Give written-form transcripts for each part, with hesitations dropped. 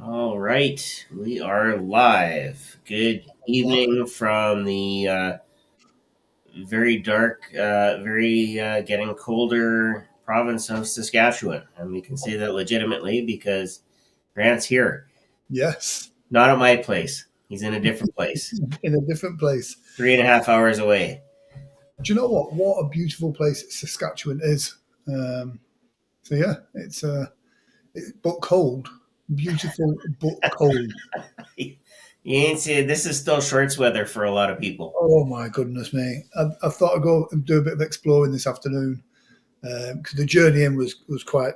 All right, we are live. Good evening from the very dark, very getting colder province of Saskatchewan. And we can say that legitimately because Grant's here. Yes, Not at my place. He's in a different place, in a different place. 3.5 hours away. Do you know what? What a beautiful place Saskatchewan is. Um, so yeah, but cold, beautiful but cold. You ain't see this is still shorts weather for a lot of people. Oh my goodness me! I thought I'd go and do a bit of exploring this afternoon because the journey in was quite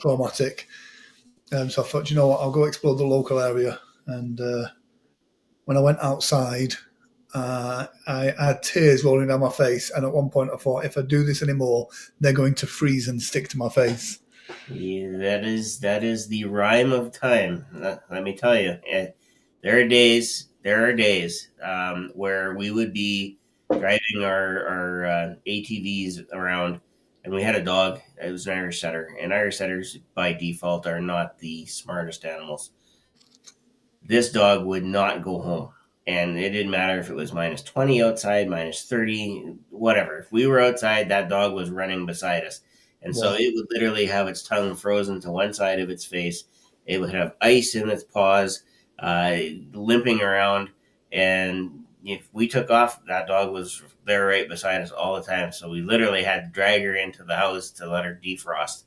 traumatic. So I thought, you know what, I'll go explore the local area. And when I went outside, I had tears rolling down my face. And at one point, I thought, if I do this anymore, they're going to freeze and stick to my face. Yeah, that is the rhyme of time. Let me tell you, there are days where we would be driving our ATVs around, and we had a dog. It was an Irish setter, and Irish setters by default are not the smartest animals. This dog would not go home, and it didn't matter if it was -20 outside, -30, whatever. If we were outside, that dog was running beside us. And so Wow. it would literally have its tongue frozen to one side of its face. It would have ice in its paws, limping around. And if we took off, that dog was there right beside us all the time. So we literally had to drag her into the house to let her defrost.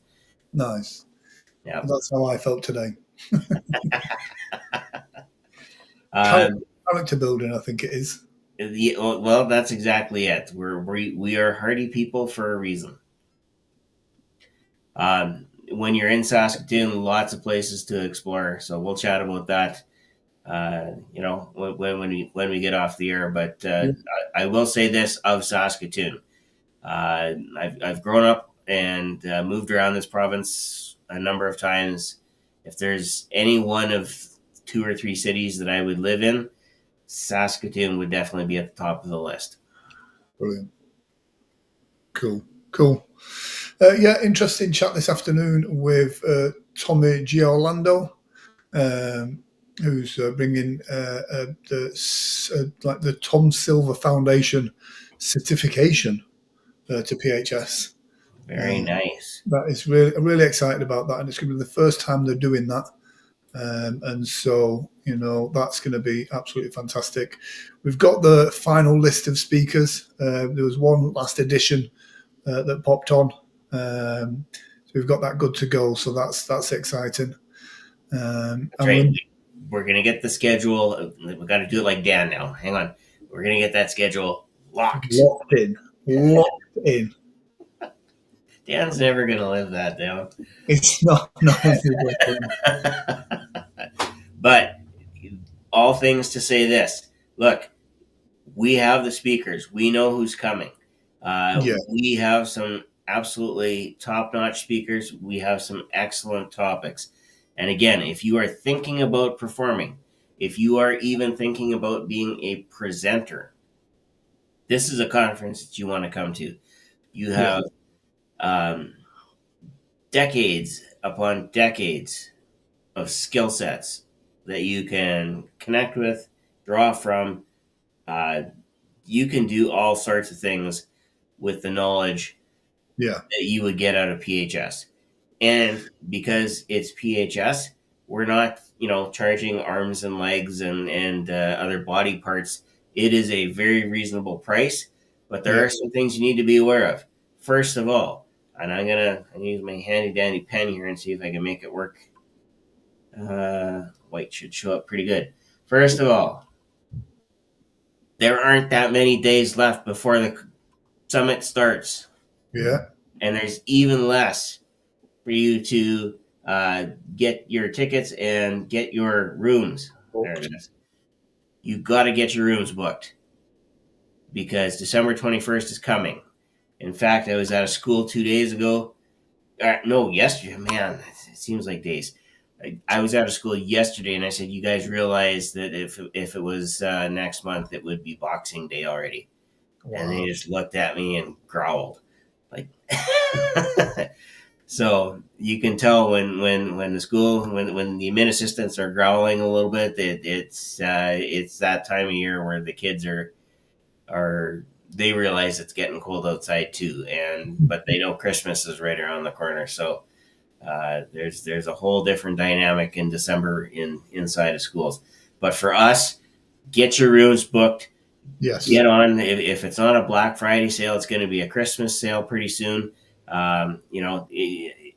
Nice. Yeah. That's how I felt today. Um, Character building, I think it is. well, that's exactly it. We are hardy people for a reason. When you're in Saskatoon, lots of places to explore. So we'll chat about that. When we get off the air. But Yeah. I will say this of Saskatoon: I've grown up and moved around this province a number of times. If there's any one of two or three cities that I would live in, Saskatoon would definitely be at the top of the list. Brilliant. Cool. Cool. Yeah, interesting chat this afternoon with Tommy Giorlando, um, who's bringing like the Tom Silver Foundation certification to PHS. Very Um, nice. that is really really excited about that, and it's going to be the first time they're doing that. And so, that's going to be absolutely fantastic. We've got the final list of speakers. There was one last edition that popped on. So we've got that good to go. So that's exciting. That's And right. we're We're gonna get the schedule. We got to do it like Dan now. Hang on. We're gonna get that schedule locked. locked in. Locked in. Dan's never gonna live that down. It's not But all things to say this: look, we have the speakers. We know who's coming. yeah, We have some absolutely top-notch speakers. We have some excellent topics. And again, if you are thinking about performing, if you are even thinking about being a presenter, this is a conference that you want to come to. You yeah, have um, decades upon decades of skill sets that you can connect with, draw from. Uh, you can do all sorts of things with the knowledge yeah, that you would get out of PHS. And because it's PHS, we're not, charging arms and legs and other body parts. It is a very reasonable price, but there yeah. are some things you need to be aware of. First of all, and I'm use my handy dandy pen here and see if I can make it work. White should show up pretty good. First of all, there aren't that many days left before the summit starts, Yeah. and there's even less for you to uh, get your tickets and get your rooms. There it Booked. is. You got to get your rooms booked because December 21st is coming. In fact, I was at a school 2 days ago. No, yesterday. Man, it seems like days. I was out of school yesterday, and I said, "You guys realize that if it was next month, it would be Boxing Day already." And they Wow. just looked at me and growled, like. So you can tell when the school when the admin assistants are growling a little bit, it's that time of year where the kids are they realize it's getting cold outside too, and but they know Christmas is right around the corner. So there's a whole different dynamic in December inside of schools. But for us, get your rooms booked. Yes. Get on. If it's not a Black Friday sale, it's going to be a Christmas sale pretty soon.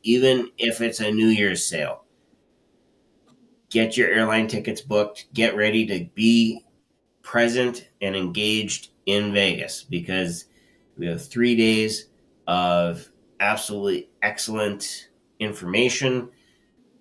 Even if it's a New Year's sale, get your airline tickets booked. Get ready to be present and engaged in Vegas because we have 3 days of absolutely excellent information,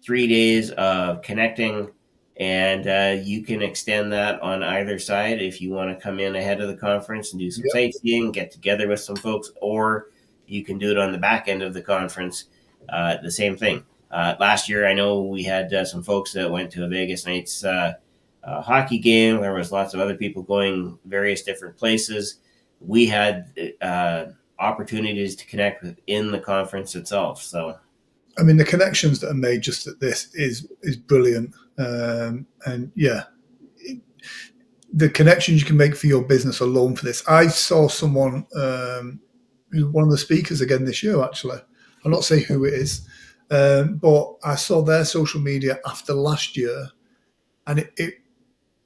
3 days of connecting, and you can extend that on either side if you want to come in ahead of the conference and do some Yep. sightseeing, get together with some folks, or you can do it on the back end of the conference. The same thing. Last year, I know we had some folks that went to a Vegas Knights hockey game. There was lots of other people going various different places. We had opportunities to connect within the conference itself. So I mean, the connections that are made just at this is brilliant. And yeah, the connections you can make for your business alone for this. I saw someone who's one of the speakers again this year. Actually, I'll not say who it is, but I saw their social media after last year, and it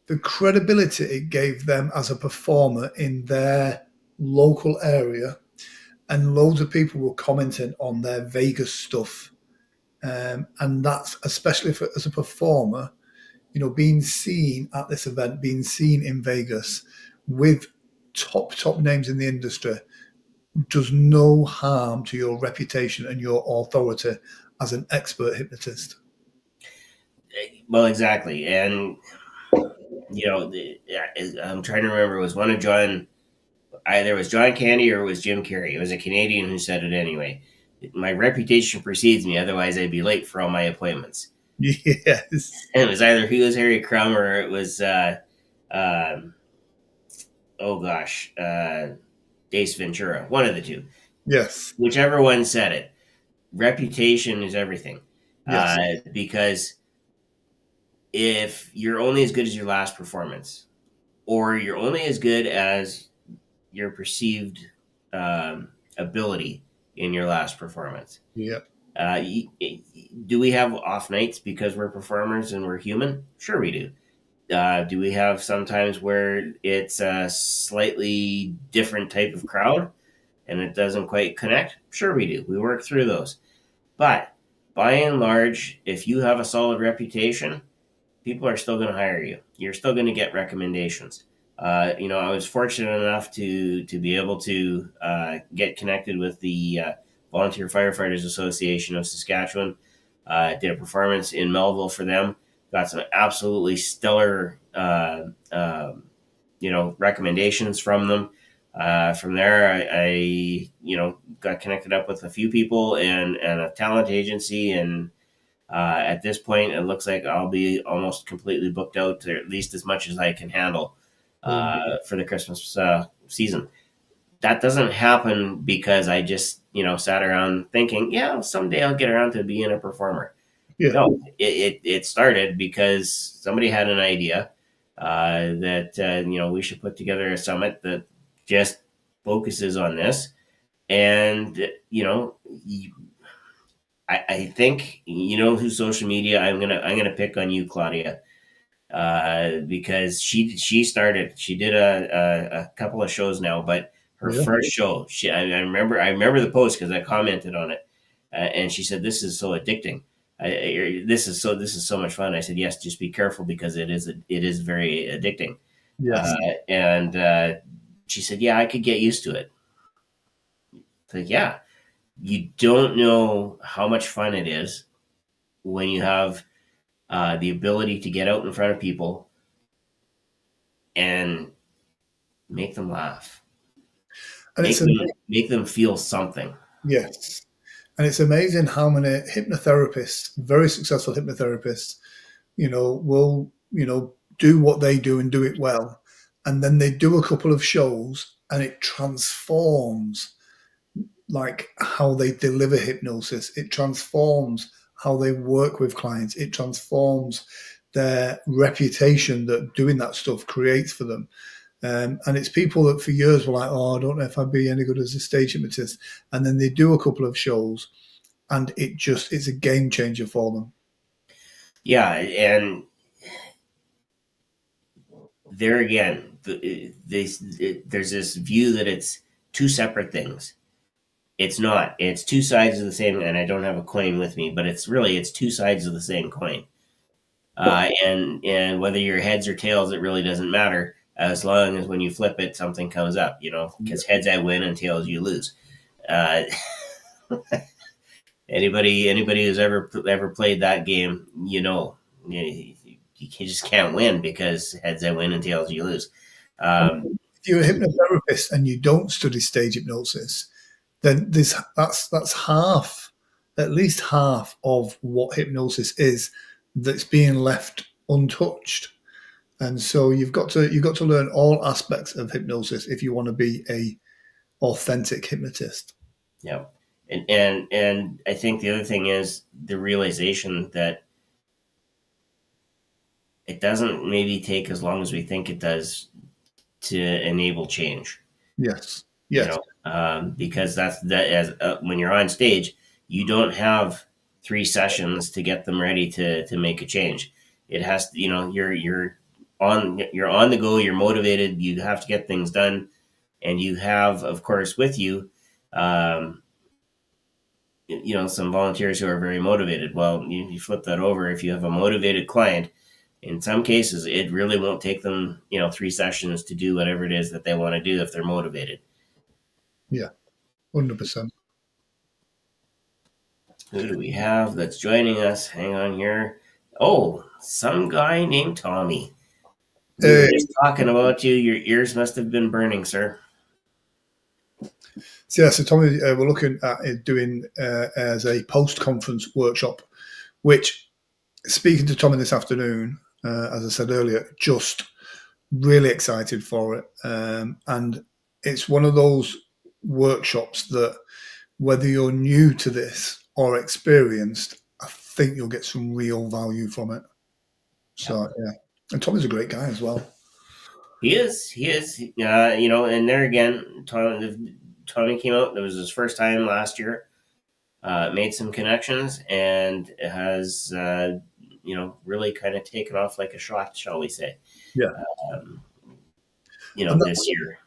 the credibility it gave them as a performer in their local area, and loads of people were commenting on their Vegas stuff, and that's especially for, as a performer, being seen at this event, being seen in Vegas with top names in the industry does no harm to your reputation and your authority as an expert hypnotist. well, exactly, and I'm trying to remember. It was one of John. Either it was John Candy or it was Jim Carrey. It was a Canadian who said it anyway. My reputation precedes me, otherwise I'd be late for all my appointments. Yes. And it was either he was Harry Crumb or it was um, oh gosh, Ace Ventura. One of the two, Yes. whichever one said it. Reputation is everything, Yes. because if you're only as good as your last performance, or you're only as good as your perceived ability in your last performance. Yeah. Uh, do we have off nights because we're performers and we're human? Sure, we do. Do we have sometimes where it's a slightly different type of crowd and it doesn't quite connect? Sure, we do. We work through those. But by and large, if you have a solid reputation, people are still going to hire you. You're still going to get recommendations. I was fortunate enough to be able to get connected with the Volunteer Firefighters Association of Saskatchewan. Did a performance in Melville for them. Got some absolutely stellar, recommendations from them. From there, I got connected up with a few people and a talent agency, and at this point, it looks like I'll be almost completely booked out, to at least as much as I can handle for the Christmas season. That doesn't happen because I just sat around thinking, yeah, someday I'll get around to being a performer. Yeah. No, it started because somebody had an idea that we should put together a summit that just focuses on this, and I think whose social media I'm gonna pick on you, Claudia, because she started. She did a couple of shows now, but her Yeah. first show, I remember the post because I commented on it, and she said, "This is so addicting. This is so much fun." I said, "Yes, just be careful because it is very addicting." Yes. And she said, "Yeah, I could get used to it." It's like, yeah, you don't know how much fun it is when you have the ability to get out in front of people and make them laugh, And make it's them make them feel something. yes. And it's amazing how many hypnotherapists, very successful hypnotherapists, will, do what they do and do it well. And then they do a couple of shows and it transforms like how they deliver hypnosis. It transforms how they work with clients. It transforms their reputation that doing that stuff creates for them. And it's people that for years were like, oh, I don't know if I'd be any good as a stage hypnotist. And then they do a couple of shows and it's a game changer for them. Yeah, and there again, there's this view that it's two separate things. It's not. It's two sides of the same, and I don't have a coin with me, but it's two sides of the same coin. And whether your heads or tails, it really doesn't matter as long as when you flip it, something comes up. Because heads I win and tails you lose. Uh, anybody who's ever played that game, you just can't win because heads I win and tails you lose. Um, If you're a hypnotherapist and you don't study stage hypnosis, then that's half, at least half of what hypnosis is that's being left untouched. And so you've got to learn all aspects of hypnosis if you want to be a authentic hypnotist. yeah, and I think the other thing is the realization that it doesn't maybe take as long as we think it does to enable change. Yes. Yes. Because that as when you're on stage, you don't have 3 sessions to get them ready to make a change. It has to, you're on the go. You're motivated. You have to get things done, and you have, of course, with you, um, some volunteers who are very motivated. Well, you flip that over. If you have a motivated client, in some cases, it really won't take them, 3 sessions to do whatever it is that they want to do if they're motivated. Yeah. 100%. Who do we have that's joining us? Hang on here. Oh, some guy named Tommy. We were Uh, just talking about you. Your ears must have been burning, sir. so yeah, so Tommy, we're looking at it doing as a post-conference workshop, which speaking to Tommy this afternoon, as I said earlier, just really excited for it. And it's one of those workshops that whether you're new to this or experienced, I think you'll get some real value from it. Yep. So yeah, and Tommy's a great guy as well. He is. He is. And there again, Tommy came out. It was his first time last year. Made some connections and has, really kind of taken off like a shot, shall we say, Yeah, um, and this year.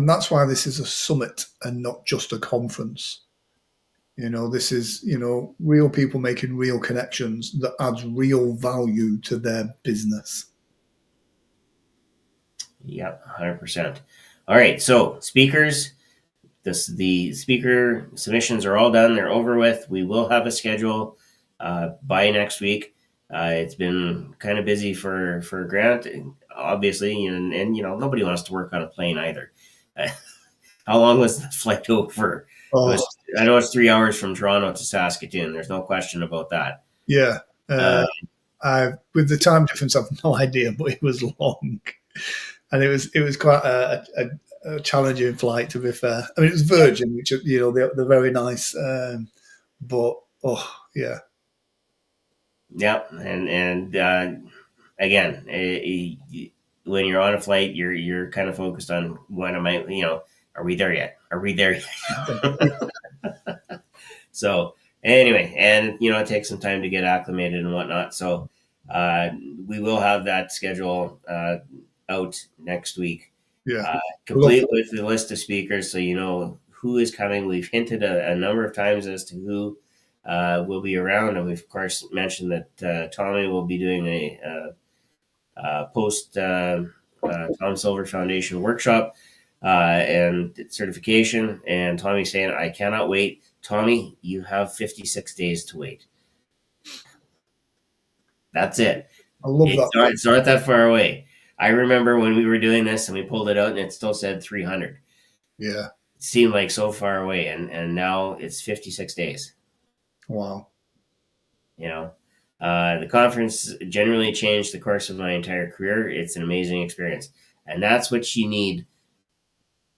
that's why this is a summit and not just a conference. This is real people making real connections that adds real value to their business. Yep, 100%. All right, so speakers, the speaker submissions are all done. They're over with. We will have a schedule by next week. It's been kind of busy for Grant, obviously, and nobody wants to work on a plane either. How long was the flight over? It Oh was. I know it's 3 hours from Toronto to Saskatoon. There's no question about that. yeah, Uh, I with the time difference, I've no idea, but it was long, and it was quite a challenging flight. To be fair, I mean it was Virgin, which they're very nice, but oh yeah, yeah, and again, when you're on a flight, you're kind of focused on when am I, are we there yet? Are we there yet? So anyway, and it takes some time to get acclimated and whatnot. So uh, we will have that schedule out next week, yeah. uh, Look, complete with the list of speakers, so you know who is coming. We've hinted a number of times as to who will be around, and we've of course mentioned that Tommy will be doing a post Tom Silver Foundation workshop and certification. And Tommy's saying, I cannot wait. Tommy, you have 56 days to wait. That's it. I love that. It's not that far away. I remember when we were doing this and we pulled it out and it still said 300. Yeah, It seemed like so far away, and now it's 56 days. wow. You know, the conference generally changed the course of my entire career. It's an amazing experience, and that's what you need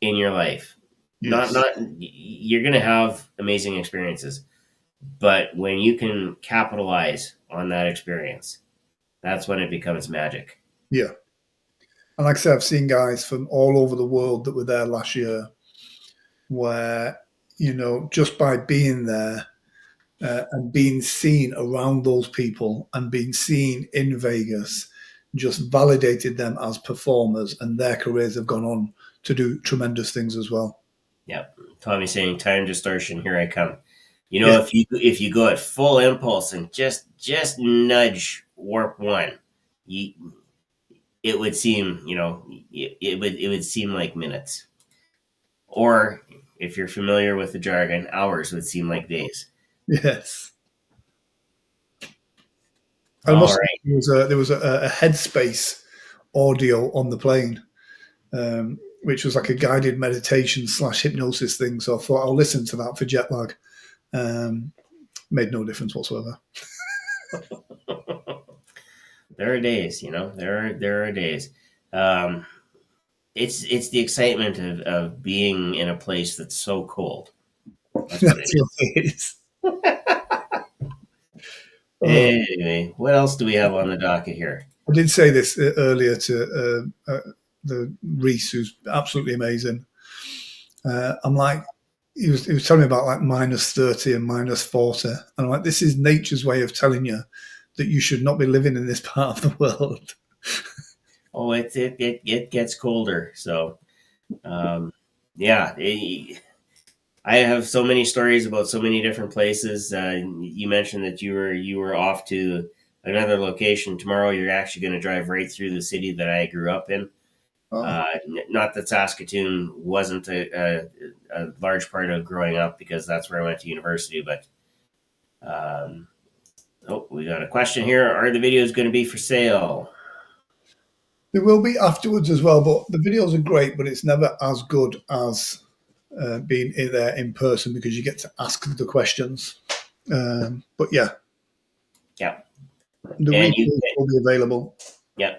in your life. Yes. You're going to have amazing experiences, but when you can capitalize on that experience, that's when it becomes magic. Yeah. And like I said, I've seen guys from all over the world that were there last year where, just by being there and being seen around those people and being seen in Vegas just validated them as performers, and their careers have gone on to do tremendous things as well. Yep. Tommy saying time distortion, here I come. Yeah. If you go at full impulse and just nudge warp one, you it would seem, it would seem like minutes. Or if you're familiar with the jargon, hours would seem like days. Yes. I All must say, right. there was a headspace audio on the plane, which was like a guided meditation slash hypnosis thing. So I thought I'll listen to that for jet lag. Um, Made no difference whatsoever. There are days, there are days. Um, it's the excitement of being in a place that's so cold. That's what it That's what is. it is. Oh, Anyway, what else do we have on the docket here? I did say this earlier to the Reese, who's absolutely amazing. I'm like, he was telling me about like -30 and -40, and I'm like, this is nature's way of telling you that you should not be living in this part of the world. Oh, it gets colder. So, um, yeah, I have so many stories about so many different places. You mentioned that you were off to another location tomorrow. You're actually going to drive right through the city that I grew up in. Oh, Not that Saskatoon wasn't a large part of growing up because that's where I went to university. But oh, we got a question here. Are the videos going to be for sale? there will be afterwards as well, but the videos are great, but it's never as good as being in there in person because you get to ask the questions. But yeah, Yeah, the and replays will be available.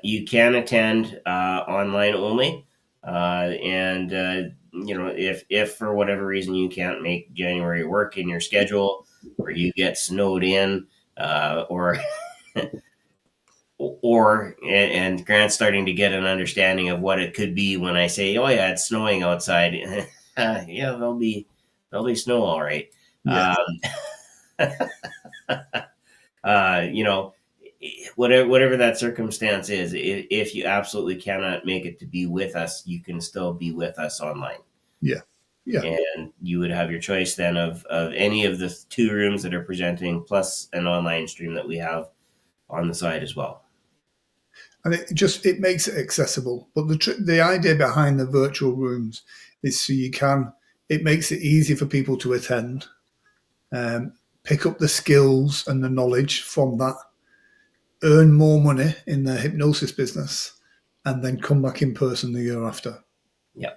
you can attend online only, and if for whatever reason you can't make January work in your schedule, or you get snowed in, or and Grant's starting to get an understanding of what it could be when I say, "Oh yeah, it's snowing outside." Yeah, there'll be snow, all right. Yeah, Um, uh, you know, whatever that circumstance is, if you absolutely cannot make it to be with us, you can still be with us online, yeah, yeah. and you would have your choice then of any of the two rooms that are presenting, plus an online stream that we have on the side as well. And it makes it accessible. But the idea behind the virtual rooms is so it makes it easy for people to attend, um, pick up the skills and the knowledge from that, earn more money in the hypnosis business, and then come back in person the year after. Yeah,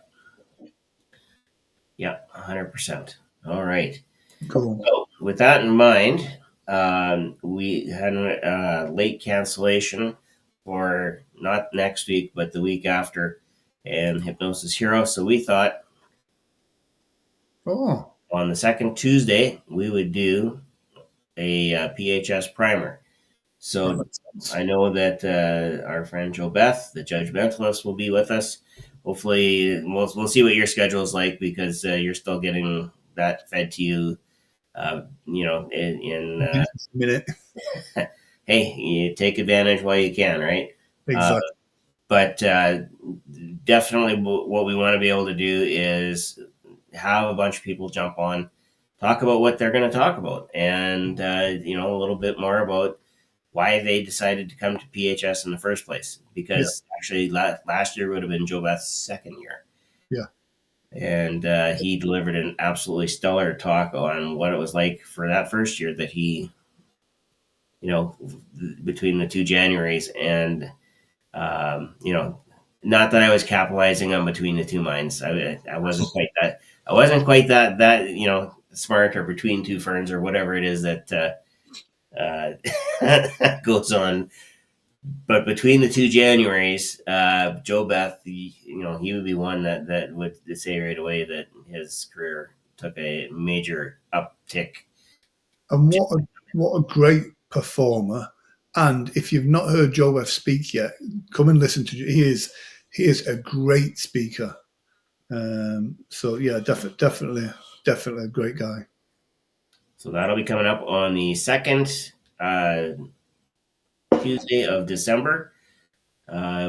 yeah, 100%. All right. Cool. So, with that in mind, we had a late cancellation for not next week, but the week after, and Hypnosis Hero. So we thought Oh, on the second Tuesday we would do a PHS primer. that So makes sense. I know that our friend Joe Beth, the judgmentalist, will be with us. Hopefully, we'll see what your schedule is like because you're still getting that fed to you. In Business minute. hey, you take advantage while you can, right? Uh, Exactly. but definitely, what we want to be able to do is have a bunch of people jump on, talk about what they're going to talk about, and a little bit more about why they decided to come to PHS in the first place. Yeah, Because actually, last year would have been Joe Beth's second year, yeah, and he delivered an absolutely stellar talk on what it was like for that first year that he, between the two Januaries, and not that I was capitalizing on between the two minds. I wasn't quite that. I wasn't quite that smart, or between two ferns, or whatever it is that goes on But between the two Januaries, Joe Beth, he would be one that would say right away that his career took a major uptick. And what a great performer! And if you've not heard Joe F speak yet, come and listen to. He is a great speaker. So yeah, definitely a great guy. So that'll be coming up on the second uh, Tuesday of December,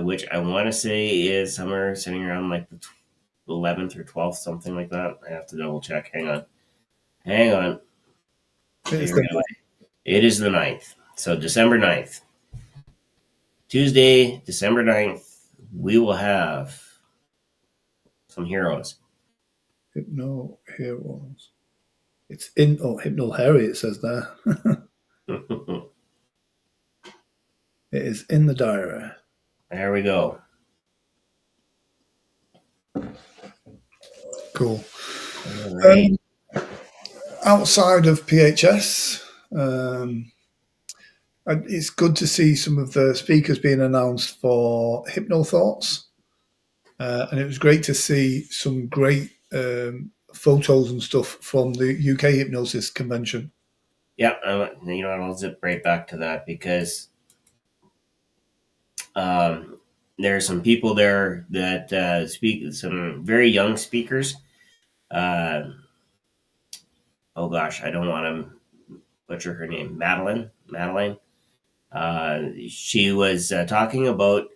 which I want to say is somewhere sitting around like the 11th or 12th, something like that. I have to double check. Hang on. It's Here we the go. It is the 9th. So December 9th. Tuesday, December 9th, we will have some heroes. Hypno Heroes. It's in Hypno Harry. It says there. It is in the diary. There we go. Cool. All right. Outside of PHS, it's good to see some of the speakers being announced for Hypno Thoughts. And it was great to see some great photos and stuff from the UK Hypnosis Convention. Yeah, you know what? I'll zip right back to that because um, there are some people there that speak, some very young speakers. Uh, oh gosh, I don't want to butcher her name. Madeline. She was talking about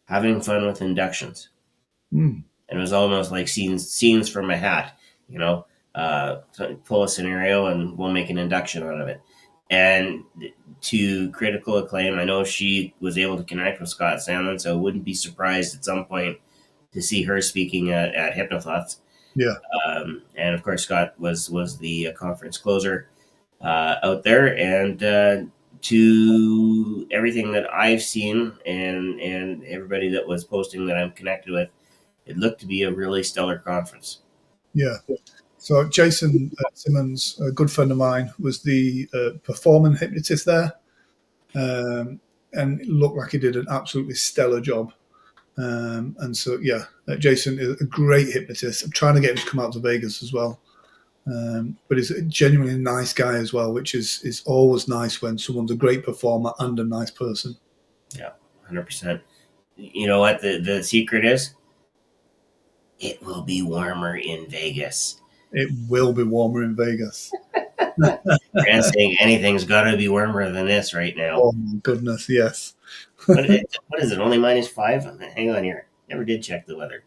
having fun with inductions, Mm, and it was almost like scenes from a hat. You know, pull a scenario and we'll make an induction out of it. And to critical acclaim, I know she was able to connect with Scott Salmon, so I wouldn't be surprised at some point to see her speaking at Hypnothoughts. yeah, And of course, Scott was the conference closer out there, and to everything that I've seen and everybody that was posting that I'm connected with, it looked to be a really stellar conference. yeah. So Jason Simmons, a good friend of mine, was the performing hypnotist there, and it looked like he did an absolutely stellar job. And so, yeah, Jason is a great hypnotist. I'm trying to get him to come out to Vegas as well. But he's a genuinely nice guy as well, which is always nice when someone's a great performer and a nice person. Yeah, 100%. You know what the secret is? It will be warmer in Vegas. It will be warmer in Vegas. Grant's saying anything's got to be warmer than this right now. Oh my goodness, yes. What is it? Only -5? Hang on here. Never did check the weather.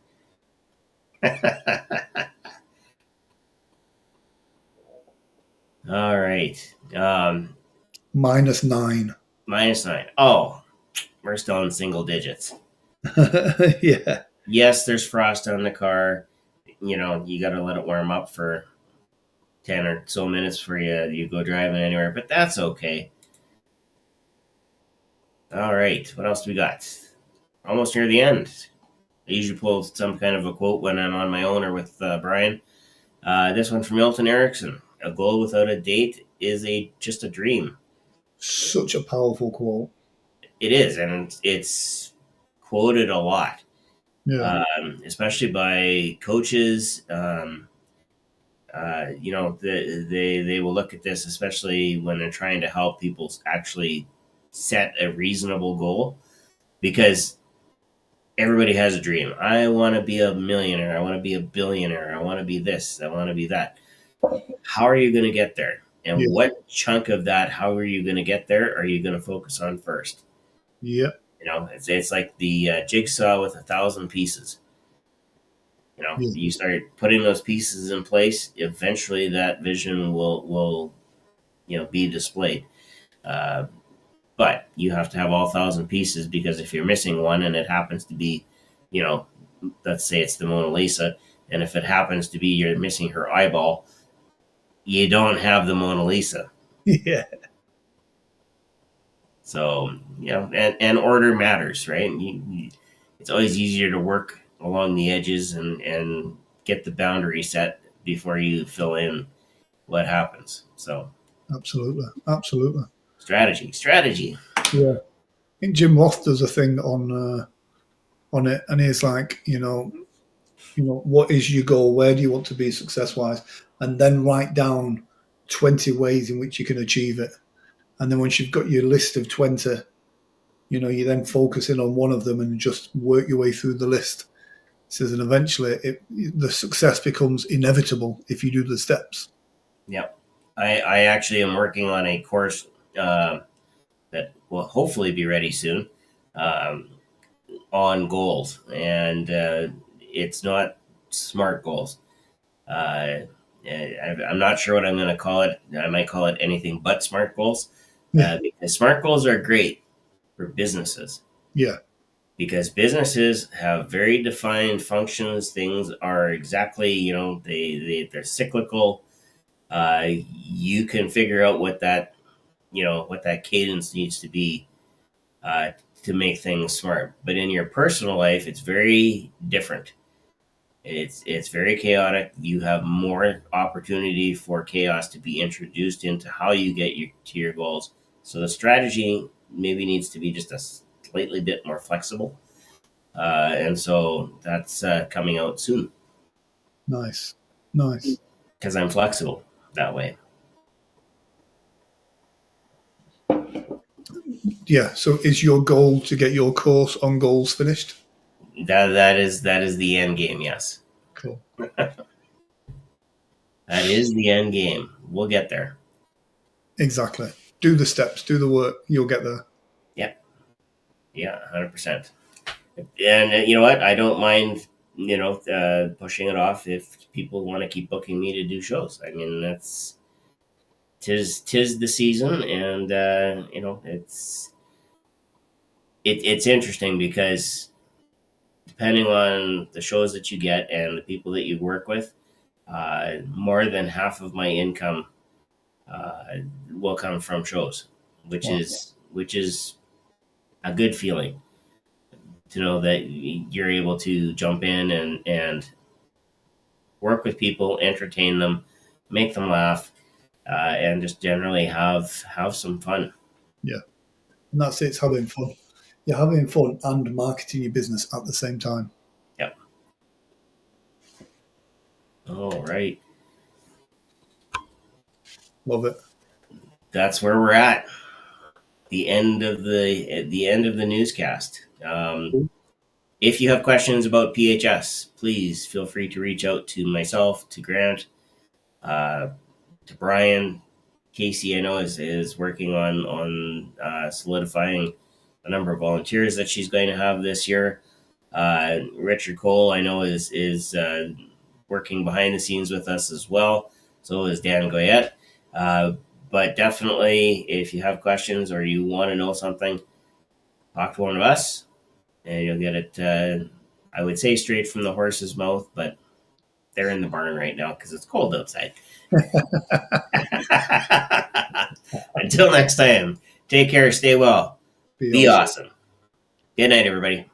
All right. -9. -9. Oh, we're still in single digits. Yeah, Yes, there's frost on the car. You know, you got to let it warm up for 10 or so minutes before you go driving anywhere, but that's okay. All right. What else do we got? Almost near the end. I usually pull some kind of a quote when I'm on my own or with Brian. This one from Milton Erickson: "A goal without a date is just a dream." such a powerful quote. It is, and it's quoted a lot, Yeah, especially by coaches. They will look at this, especially when they're trying to help people actually set a reasonable goal, because everybody has a dream. I want to be a millionaire. I want to be a billionaire. I want to be this. I want to be that. How are you going to get there? And yeah, what chunk of that, how are you going to get there, are you going to focus on first? yeah, You know, it's like the jigsaw with 1,000 pieces. You know, yeah, you start putting those pieces in place, eventually that vision will be displayed. Uh, but you have to have all 1,000 pieces, because if you're missing one and it happens to be, you know, let's say it's the Mona Lisa, and if it happens to be you're missing her eyeball, you don't have the Mona Lisa. yeah, So, and order matters, right? It's always easier to work along the edges and get the boundary set before you fill in what happens. So, absolutely, absolutely. strategy. Yeah. think Jim Roth does a thing on it, and he's like, what is your goal? Where do you want to be success wise? And then write down 20 ways in which you can achieve it. And then once you've got your list of 20, you then focus in on one of them and just work your way through the list. It says, and eventually the success becomes inevitable if you do the steps. Yep. I actually am working on a course that will hopefully be ready soon um, on goals. And it's not SMART goals. I'm not sure what I'm going to call it. I might call it anything but SMART goals. Yeah. Because SMART goals are great for businesses. Yeah. Because businesses have very defined functions. Things are exactly, they're cyclical. You can figure out what that, what that cadence needs to be uh, to make things smart. But in your personal life, it's very different. It's very chaotic. You have more opportunity for chaos to be introduced into how you get to your goals. So the strategy maybe needs to be just a slightly bit more flexible. And so that's coming out soon Nice. Nice. because I'm flexible that way. Yeah. So is your goal to get your course on goals finished? That is the end game. Yes, Cool. that is the end game. We'll get there. Exactly. Do the steps, do the work, you'll get there. Yeah, yeah, 100%. And you know what? I don't mind. Pushing it off if people want to keep booking me to do shows. I mean, that's tis the season, and it's interesting because depending on the shows that you get and the people that you work with, more than half of my income uh, will come from shows, which Wow. is a good feeling to know that you're able to jump in and work with people, entertain them, make them laugh, and just generally have some fun. Yeah. And that's it, it's having fun. You're having fun and marketing your business at the same time. Yep. All right. Love it. That's where we're at. The end of the newscast. If you have questions about PHS, please feel free to reach out to myself, to Grant, uh, to Brian. Casey, I know is working on solidifying the number of volunteers that she's going to have this year. Richard Cole, I know is working behind the scenes with us as well. So is Dan Goyette. Uh, but definitely, if you have questions or you want to know something, talk to one of us, and you'll get it. I would say straight from the horse's mouth, but they're in the barn right now because it's cold outside. Until next time, take care, stay well, Be be awesome. awesome. Good night, everybody.